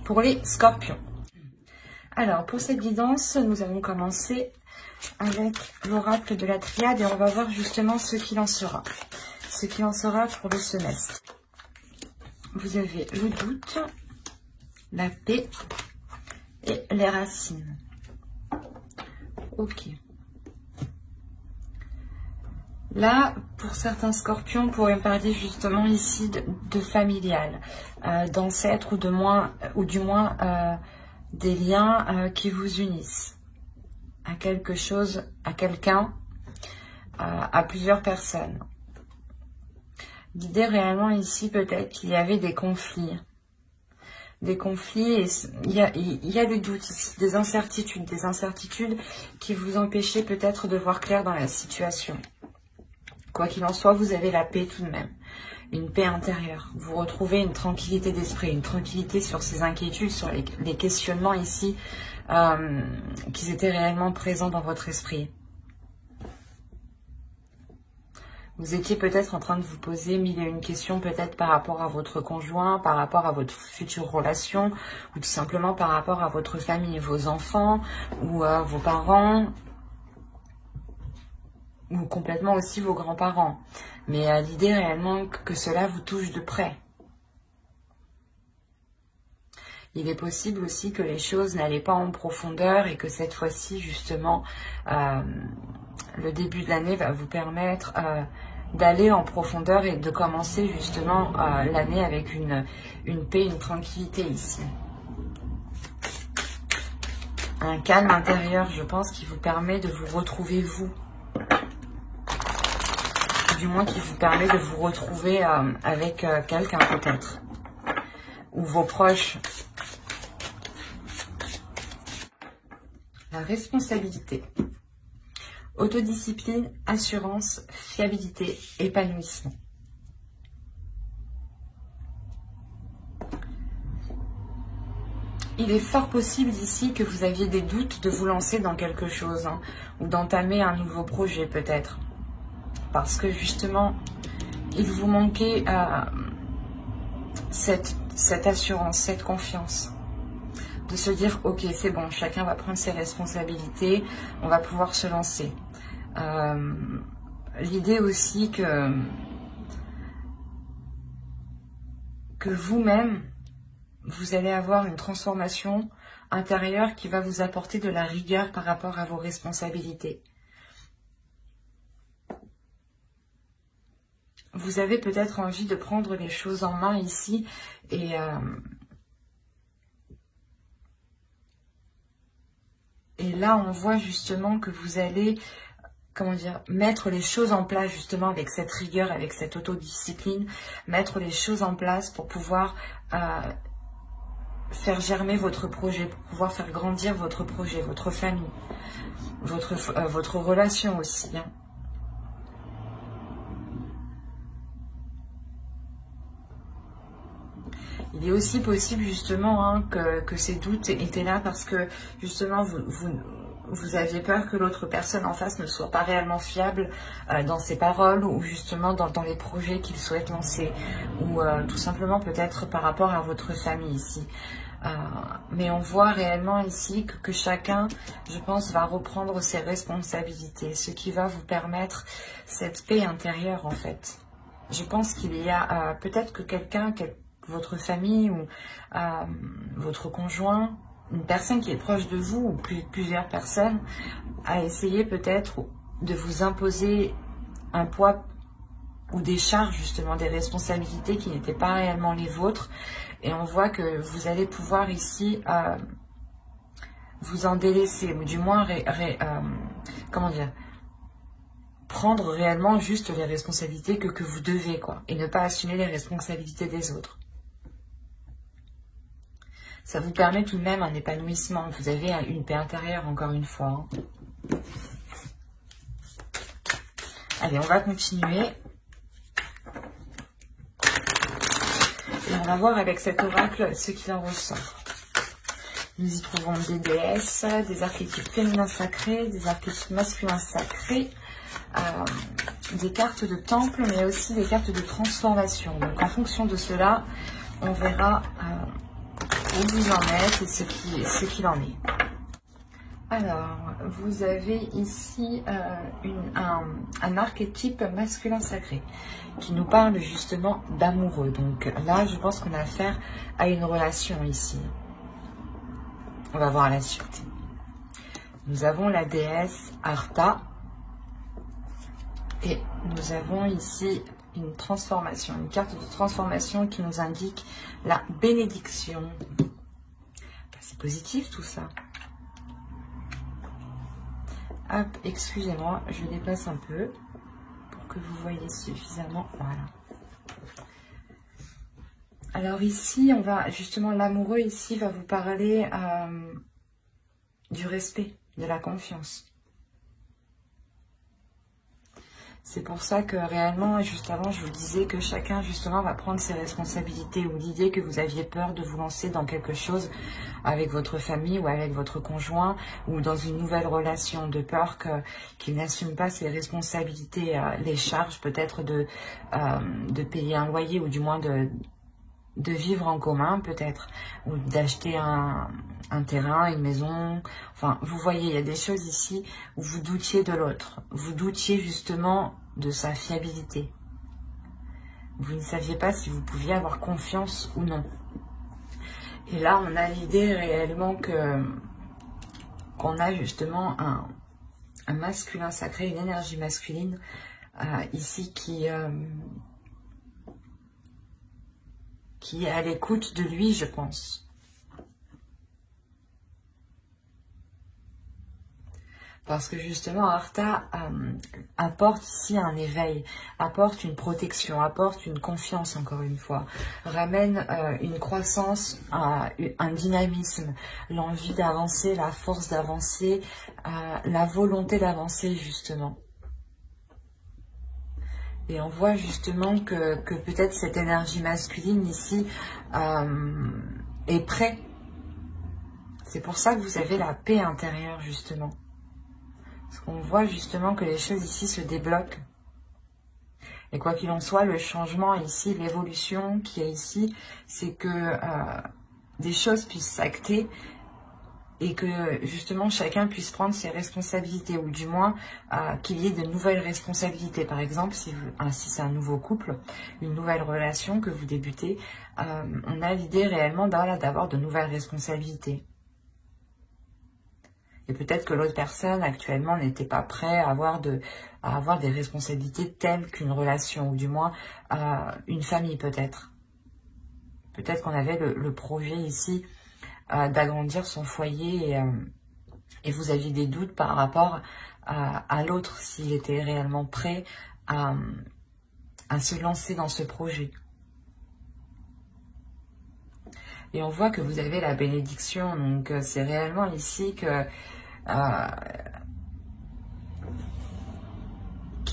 pour les scorpions. Alors, pour cette guidance, nous allons commencer avec l'oracle de la triade et on va voir justement ce qu'il en sera. Ce qu'il en sera pour le semestre. Vous avez le doute, la paix et les racines. Ok. Là, pour certains scorpions, on pourrait parler justement ici de familial, d'ancêtres ou du moins des liens qui vous unissent à quelque chose, à quelqu'un, à plusieurs personnes. L'idée réellement ici, peut-être qu'il y avait des conflits. Des conflits, et il y a des doutes ici, des incertitudes qui vous empêchaient peut-être de voir clair dans la situation. Quoi qu'il en soit, vous avez la paix tout de même, une paix intérieure. Vous retrouvez une tranquillité d'esprit, une tranquillité sur ces inquiétudes, sur les questionnements ici qui étaient réellement présents dans votre esprit. Vous étiez peut-être en train de vous poser mille et une questions, peut-être par rapport à votre conjoint, par rapport à votre future relation, ou tout simplement par rapport à votre famille, vos enfants, ou vos parents, ou complètement aussi vos grands-parents. Mais l'idée réellement que cela vous touche de près. Il est possible aussi que les choses n'allaient pas en profondeur et que cette fois-ci, justement, le début de l'année va vous permettre d'aller en profondeur et de commencer justement l'année avec une paix, une tranquillité ici. Un calme intérieur, je pense, qui vous permet de vous retrouver vous. Du moins qui vous permet de vous retrouver avec quelqu'un peut-être. Ou vos proches. La responsabilité. Autodiscipline, assurance, fiabilité, épanouissement. Il est fort possible ici que vous aviez des doutes de vous lancer dans quelque chose, hein, ou d'entamer un nouveau projet peut-être. Parce que justement, il vous manquait cette assurance, cette confiance. De se dire, ok, c'est bon, chacun va prendre ses responsabilités, on va pouvoir se lancer. L'idée aussi que vous-même, vous allez avoir une transformation intérieure qui va vous apporter de la rigueur par rapport à vos responsabilités. Vous avez peut-être envie de prendre les choses en main ici et là, on voit justement que vous allez, comment dire, mettre les choses en place justement avec cette rigueur, avec cette autodiscipline, mettre les choses en place pour pouvoir faire germer votre projet, pour pouvoir faire grandir votre projet, votre famille, votre relation aussi, hein. Il est aussi possible justement hein, que ces doutes étaient là parce que justement vous aviez peur que l'autre personne en face ne soit pas réellement fiable dans ses paroles ou justement dans les projets qu'il souhaite lancer ou tout simplement peut-être par rapport à votre famille ici. Mais on voit réellement ici que chacun, je pense, va reprendre ses responsabilités, ce qui va vous permettre cette paix intérieure en fait. Je pense qu'il y a peut-être que quelqu'un, votre famille ou votre conjoint, une personne qui est proche de vous ou plusieurs personnes, a essayé peut-être de vous imposer un poids ou des charges, justement, des responsabilités qui n'étaient pas réellement les vôtres. Et on voit que vous allez pouvoir ici vous en délaisser, ou du moins, comment dire, prendre réellement juste les responsabilités que vous devez, quoi, et ne pas assumer les responsabilités des autres. Ça vous permet tout de même un épanouissement. Vous avez une paix intérieure, encore une fois. Hein. Allez, on va continuer. Et on va voir avec cet oracle ce qu'il en ressort. Nous y trouvons des déesses, des archétypes féminins sacrés, des archétypes masculins sacrés, des cartes de temple, mais aussi des cartes de transformation. Donc en fonction de cela, on verra où vous en êtes et ce qu'il en est. Alors, vous avez ici un archétype masculin sacré qui nous parle justement d'amoureux. Donc là, je pense qu'on a affaire à une relation ici. On va voir la suite. Nous avons la déesse Arta et nous avons ici une transformation, une carte de transformation qui nous indique la bénédiction. C'est positif tout ça. Hop, excusez-moi, je déplace un peu pour que vous voyez suffisamment. Voilà. Alors ici, on va justement, l'amoureux ici va vous parler du respect, de la confiance. C'est pour ça que réellement, juste avant, je vous disais que chacun justement va prendre ses responsabilités, ou l'idée que vous aviez peur de vous lancer dans quelque chose avec votre famille ou avec votre conjoint ou dans une nouvelle relation, de peur qu'il n'assume pas ses responsabilités, les charges peut-être de payer un loyer ou du moins de vivre en commun peut-être, ou d'acheter un terrain, une maison. Enfin, vous voyez, il y a des choses ici où vous doutiez de l'autre. Vous doutiez justement de sa fiabilité. Vous ne saviez pas si vous pouviez avoir confiance ou non. Et là, on a l'idée réellement qu'on a justement un masculin sacré, une énergie masculine ici qui est à l'écoute de lui, je pense. Parce que justement, Arta apporte ici un éveil, apporte une protection, apporte une confiance, encore une fois, ramène une croissance, un dynamisme, l'envie d'avancer, la force d'avancer, la volonté d'avancer, justement. Et on voit justement que peut-être cette énergie masculine ici est prête. C'est pour ça que vous avez la paix intérieure, justement. Parce qu'on voit justement que les choses ici se débloquent. Et quoi qu'il en soit, le changement ici, l'évolution qui est ici, c'est que des choses puissent s'acter et que justement chacun puisse prendre ses responsabilités, ou du moins qu'il y ait de nouvelles responsabilités. Par exemple, si c'est un nouveau couple, une nouvelle relation que vous débutez, on a l'idée réellement d'avoir de nouvelles responsabilités. Et peut-être que l'autre personne actuellement n'était pas prêt à avoir des responsabilités telles qu'une relation, ou du moins une famille peut-être. Peut-être qu'on avait le projet ici d'agrandir son foyer et vous aviez des doutes par rapport à l'autre, s'il était réellement prêt à se lancer dans ce projet. Et on voit que vous avez la bénédiction, donc c'est réellement ici qu'il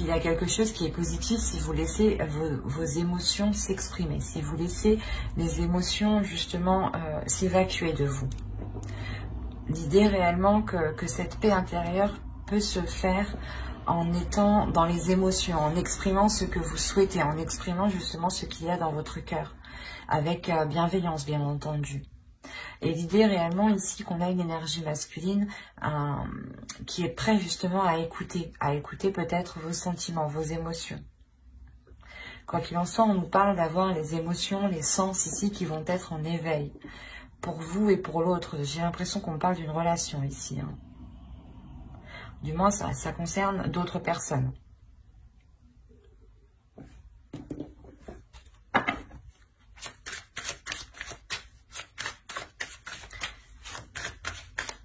y a quelque chose qui est positif si vous laissez vos émotions s'exprimer, si vous laissez les émotions justement s'évacuer de vous. L'idée réellement que cette paix intérieure peut se faire en étant dans les émotions, en exprimant ce que vous souhaitez, en exprimant justement ce qu'il y a dans votre cœur, avec bienveillance bien entendu. Et l'idée réellement ici qu'on a une énergie masculine qui est prête justement à écouter peut-être vos sentiments, vos émotions. Quoi qu'il en soit, on nous parle d'avoir les émotions, les sens ici qui vont être en éveil. Pour vous et pour l'autre, j'ai l'impression qu'on parle d'une relation ici. Hein. Du moins, ça concerne d'autres personnes.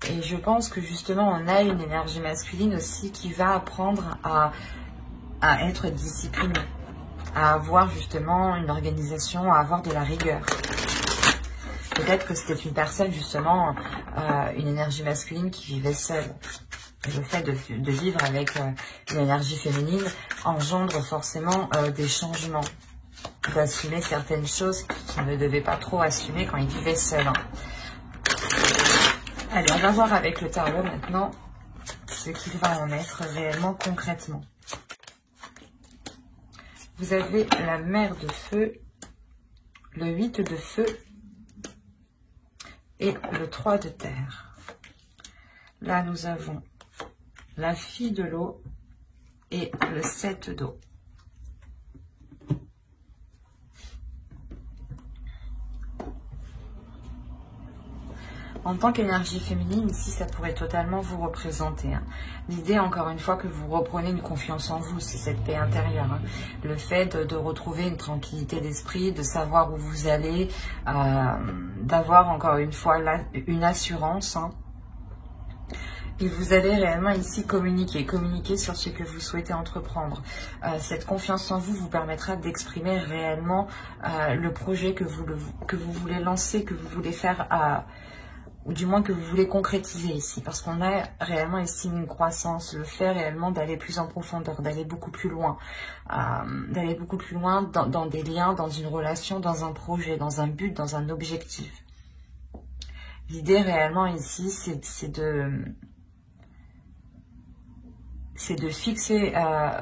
Et je pense que justement, on a une énergie masculine aussi qui va apprendre à être discipliné, à avoir justement une organisation, à avoir de la rigueur. Peut-être que c'était une personne justement, une énergie masculine qui vivait seule. Le fait de vivre avec une énergie féminine engendre forcément des changements, d'assumer certaines choses qu'il ne devait pas trop assumer quand il vivait seul. Hein. Allez, on va voir avec le tarot maintenant ce qu'il va en être réellement concrètement. Vous avez la mer de feu, le 8 de feu, et le 3 de terre. Là, nous avons la fille de l'eau et le 7 d'eau. En tant qu'énergie féminine, ici, ça pourrait totalement vous représenter. Hein. L'idée, encore une fois, que vous reprenez une confiance en vous, c'est cette paix intérieure. Hein. Le fait de retrouver une tranquillité d'esprit, de savoir où vous allez, d'avoir, encore une fois, une assurance. Hein. Et vous allez réellement ici communiquer sur ce que vous souhaitez entreprendre. Cette confiance en vous vous permettra d'exprimer réellement le projet que vous voulez lancer, que vous voulez faire ou du moins que vous voulez concrétiser ici, parce qu'on a réellement ici une croissance, le fait réellement d'aller plus en profondeur, d'aller beaucoup plus loin, dans des liens, dans une relation, dans un projet, dans un but, dans un objectif. L'idée réellement ici, c'est de fixer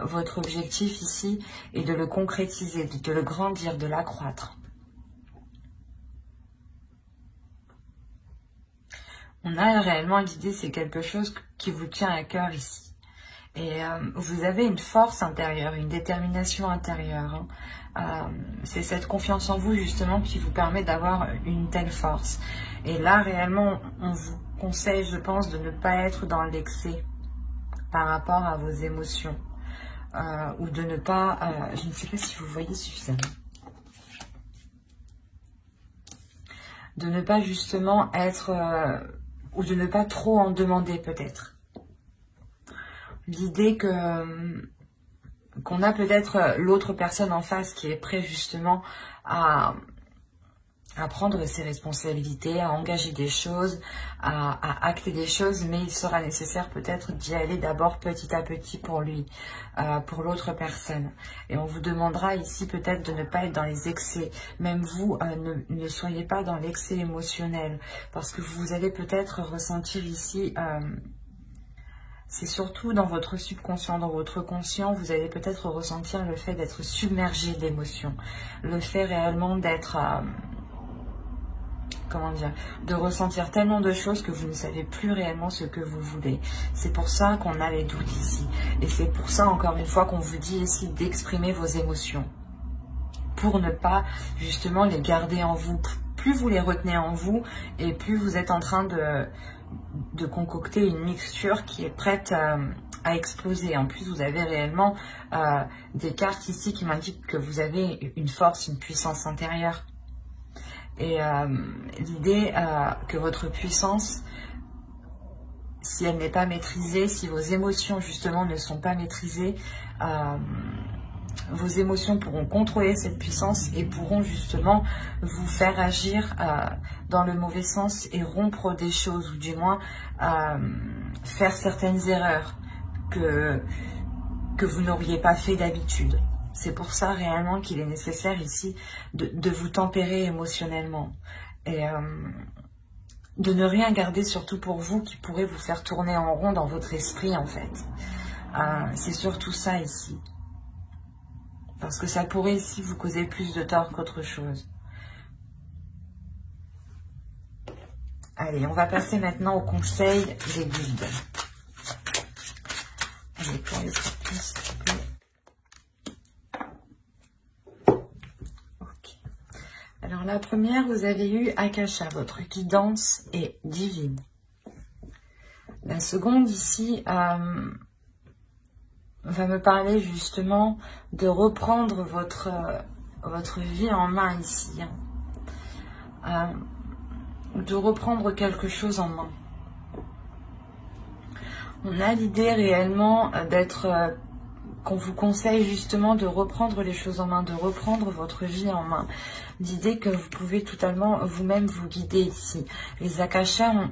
votre objectif ici et de le concrétiser, de le grandir, de l'accroître. On a réellement l'idée, c'est quelque chose qui vous tient à cœur ici. Et vous avez une force intérieure, une détermination intérieure. Hein. C'est cette confiance en vous justement qui vous permet d'avoir une telle force. Et là, réellement, on vous conseille, je pense, de ne pas être dans l'excès par rapport à vos émotions. Ou de ne pas... je ne sais pas si vous voyez suffisamment. De ne pas justement être... ou de ne pas trop en demander peut-être. L'idée qu'on a peut-être l'autre personne en face qui est prêt justement à prendre ses responsabilités, à engager des choses, à acter des choses, mais il sera nécessaire peut-être d'y aller d'abord petit à petit pour lui, pour l'autre personne. Et on vous demandera ici peut-être de ne pas être dans les excès. Même vous, ne soyez pas dans l'excès émotionnel, parce que vous allez peut-être ressentir ici... c'est surtout dans votre subconscient, dans votre conscient, vous allez peut-être ressentir le fait d'être submergé d'émotions. Le fait réellement d'être... comment dire, de ressentir tellement de choses que vous ne savez plus réellement ce que vous voulez. C'est pour ça qu'on a les doutes ici. Et c'est pour ça, encore une fois, qu'on vous dit ici d'exprimer vos émotions. Pour ne pas, justement, les garder en vous. Plus vous les retenez en vous, et plus vous êtes en train de concocter une mixture qui est prête à exploser. En plus, vous avez réellement des cartes ici qui m'indiquent que vous avez une force, une puissance intérieure. Et l'idée que votre puissance, si elle n'est pas maîtrisée, si vos émotions justement ne sont pas maîtrisées, vos émotions pourront contrôler cette puissance et pourront justement vous faire agir dans le mauvais sens et rompre des choses, ou du moins faire certaines erreurs que vous n'auriez pas fait d'habitude. C'est pour ça réellement qu'il est nécessaire ici de vous tempérer émotionnellement et de ne rien garder surtout pour vous qui pourrait vous faire tourner en rond dans votre esprit en fait. C'est surtout ça ici. Parce que ça pourrait ici vous causer plus de tort qu'autre chose. Allez, on va passer maintenant au conseil des guides. Allez, pour les cartes, s'il vous plaît. Ok. Alors la première, vous avez eu Akasha, votre guidance est divine. La seconde ici va me parler justement de reprendre votre vie en main ici. De reprendre quelque chose en main. On a l'idée réellement d'être... qu'on vous conseille justement de reprendre les choses en main, de reprendre votre vie en main. L'idée que vous pouvez totalement vous-même vous guider ici. Les Akashas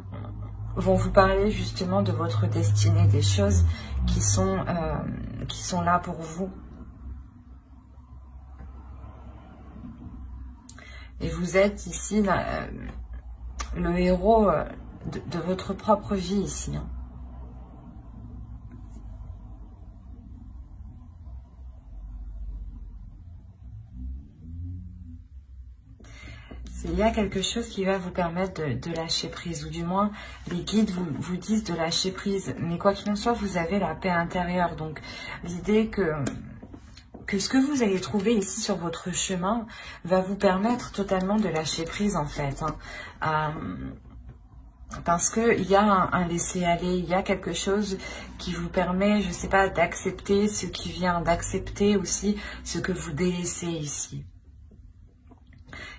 vont vous parler justement de votre destinée, des choses qui sont là pour vous. Et vous êtes ici le héros de votre propre vie ici. Hein. Il y a quelque chose qui va vous permettre de lâcher prise, ou du moins les guides vous disent de lâcher prise. Mais quoi qu'il en soit, vous avez la paix intérieure. Donc l'idée que ce que vous allez trouver ici sur votre chemin va vous permettre totalement de lâcher prise en fait. Parce qu'il y a un laisser-aller, il y a quelque chose qui vous permet, je ne sais pas, d'accepter ce qui vient, d'accepter aussi ce que vous délaissez ici.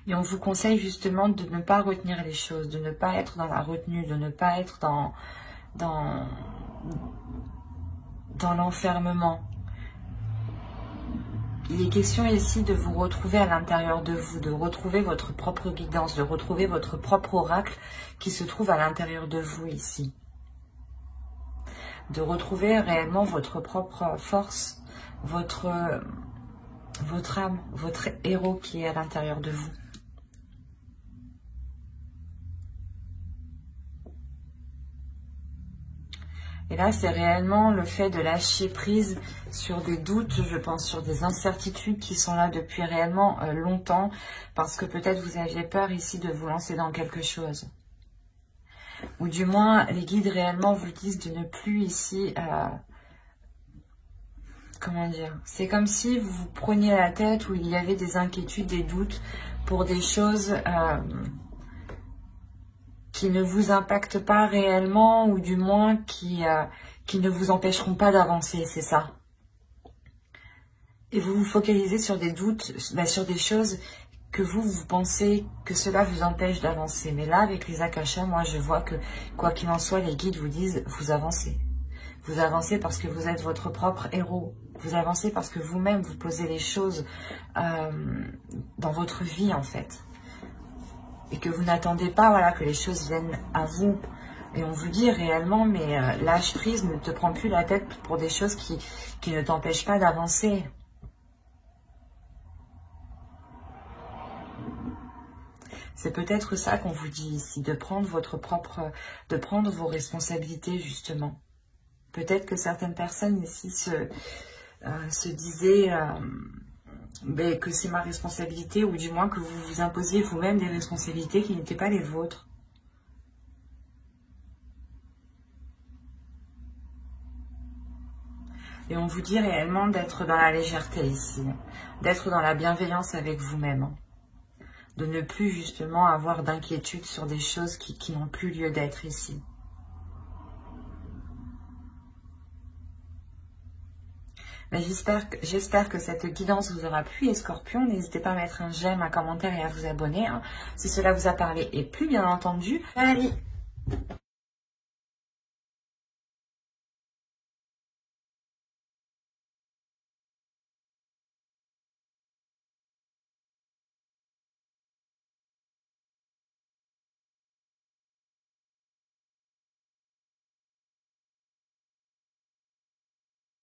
Et on vous conseille justement de ne pas retenir les choses, de ne pas être dans la retenue, de ne pas être dans l'enfermement. Il est question ici de vous retrouver à l'intérieur de vous, de retrouver votre propre guidance, de retrouver votre propre oracle qui se trouve à l'intérieur de vous ici. De retrouver réellement votre propre force, votre âme, votre héros qui est à l'intérieur de vous. Et là, c'est réellement le fait de lâcher prise sur des doutes, je pense, sur des incertitudes qui sont là depuis réellement longtemps, parce que peut-être vous aviez peur ici de vous lancer dans quelque chose. Ou du moins, les guides réellement vous disent de ne plus ici... comment dire? C'est comme si vous vous preniez la tête, où il y avait des inquiétudes, des doutes pour des choses... qui ne vous impactent pas réellement, ou du moins qui ne vous empêcheront pas d'avancer, c'est ça. Et vous vous focalisez sur des doutes, sur des choses que vous pensez que cela vous empêche d'avancer. Mais là, avec les akashas, moi je vois que, quoi qu'il en soit, les guides vous disent, vous avancez. Vous avancez parce que vous êtes votre propre héros. Vous avancez parce que vous-même, vous posez les choses dans votre vie, en fait. Et que vous n'attendez pas, voilà, que les choses viennent à vous. Et on vous dit réellement, mais lâche prise, ne te prends plus la tête pour des choses qui ne t'empêchent pas d'avancer. C'est peut-être ça qu'on vous dit ici, de prendre de prendre vos responsabilités justement. Peut-être que certaines personnes ici se disaient... que c'est ma responsabilité, ou du moins que vous vous imposiez vous-même des responsabilités qui n'étaient pas les vôtres. Et on vous dit réellement d'être dans la légèreté ici, d'être dans la bienveillance avec vous-même, de ne plus justement avoir d'inquiétude sur des choses qui n'ont plus lieu d'être ici. J'espère que cette guidance vous aura plu, les scorpions. N'hésitez pas à mettre un j'aime, un commentaire et à vous abonner si cela vous a parlé. Et plus bien entendu, allez!